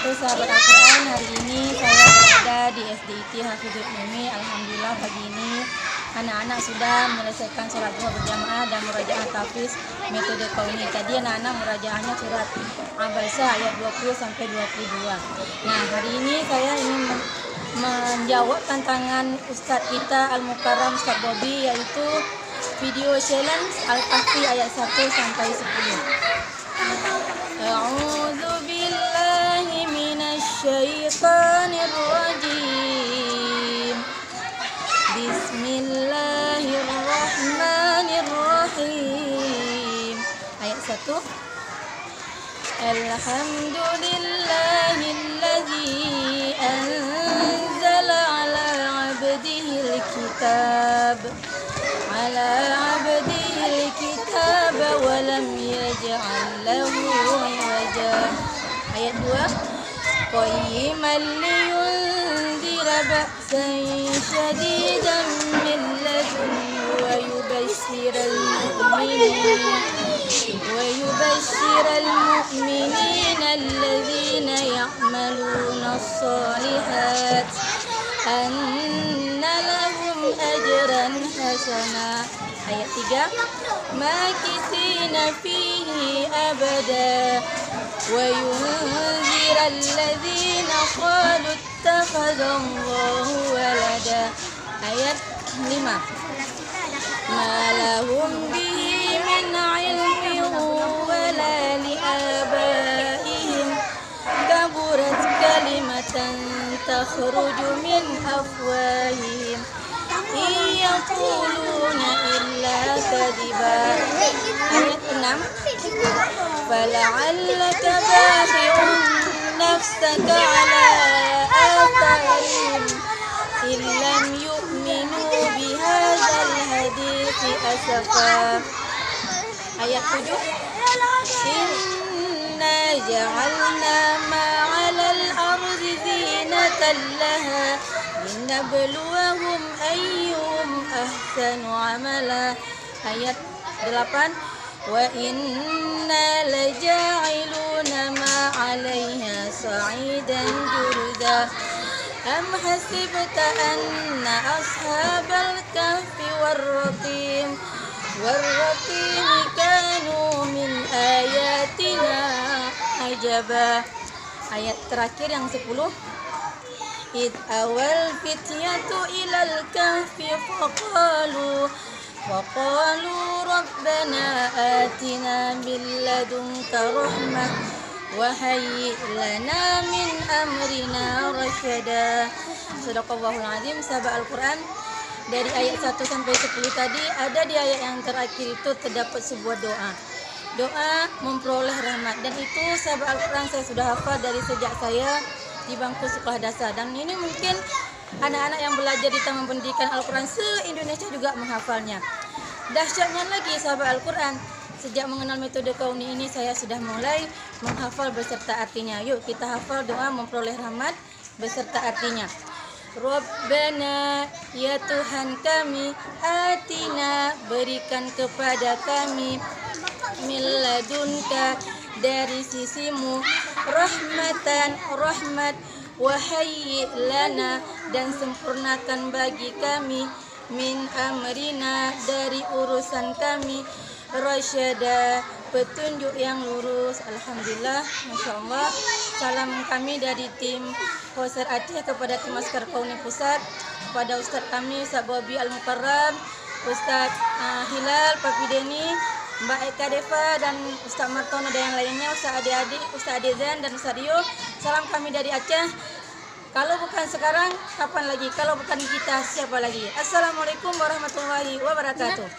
wabarakatuh, sahabat Al-Quran. Hari ini saya berada di SDIT Hafizul Ummi. Alhamdulillah pagi ini anak-anak sudah menyelesaikan sholat duha berjamaah dan murajaah tahfiz metode kauni. Tadi anak-anak murajaahnya surat Abasa ayat 20 sampai 22. Nah, hari ini saya ingin menjawab tantangan Ustadz kita Al-Mukarram Ustadz Bobby, yaitu video challenge Al-Kahfi ayat 1 sampai 10. A'udzu billahi minasy syaithanir rajim. Bismillahirrahmanirrahim. Ayat 1. Alhamdulillahilladzi anzala ala 'abdihil kitab wa lam yaj'al lahu 'iwaja. Ayat 2. Qayyiman liyunzira ba'san shadidan min ladunhu wa yubashshiral mu'minina alladhina ya'maluna as-salihat anna lahum ajran hasana. Ayat 3. Makithina fihi abada wa yunzira alladhina qalu ittakhadallahu walada. Ayat 5. Ma lahum bihi min ilmin wala liabaihim kaburat kalimatan takhruju min afwahihim yaquluna illa kadiba. Ayat 6. Fala'allaka baqi'un nafsaka ala atharihim illam yu'minu bihadzal hadithi asafa. Ayat 7. Inna ja'alna ma'alal ardi zinatan laha linabluwahum ayyuhum ahsanu amala. Ayat 8. Wa inna laja'iluna ma 'alayha sa'idan jurza am hasibta anna ashabal kahfi warraqim kanu min ayatina ajaba. Ayat terakhir yang 10. Id awal fityatu ilal kahfi faqalu rabbana atina min ladunka rahmah wa hayyi lana min amrina rasyada. Shadaqallahul azim. Sahabat Al-Quran, dari ayat 1 sampai 10 tadi, ada di ayat yang terakhir itu terdapat sebuah doa memperoleh rahmat, dan itu sahabat Al-Quran saya sudah hafal dari sejak saya di bangku sekolah dasar, dan ini mungkin anak-anak yang belajar di Taman Pendidikan Al-Quran se-Indonesia juga menghafalnya. Dahsyatnya lagi sahabat Al-Quran, sejak mengenal metode kauni ini saya sudah mulai menghafal beserta artinya. Yuk kita hafal doa memperoleh rahmat beserta artinya. Rabbana, ya Tuhan kami, atina, berikan kepada kami, min ladunka, dari sisimu, rahmatan, rahmat, wahayyi lana, dan sempurnakan bagi kami, min amrina, dari urusan kami, rasyada, petunjuk yang lurus. Alhamdulillah, Masya Allah. Salam kami dari tim Khausar Aceh kepada tim Askar Kauni Pusat, kepada Ustadz kami Ustadz Bobby Al-Mukarram, Ustadz Hilal, Papi Deni, Mbak Eka Deva, dan Ustadz Martono dan yang lainnya, Ustadz Adi-Adi, Ustadz Adezan, dan Ustadz Rio. Salam kami dari Aceh. Kalau bukan sekarang, kapan lagi? Kalau bukan kita, siapa lagi? Assalamualaikum warahmatullahi wabarakatuh.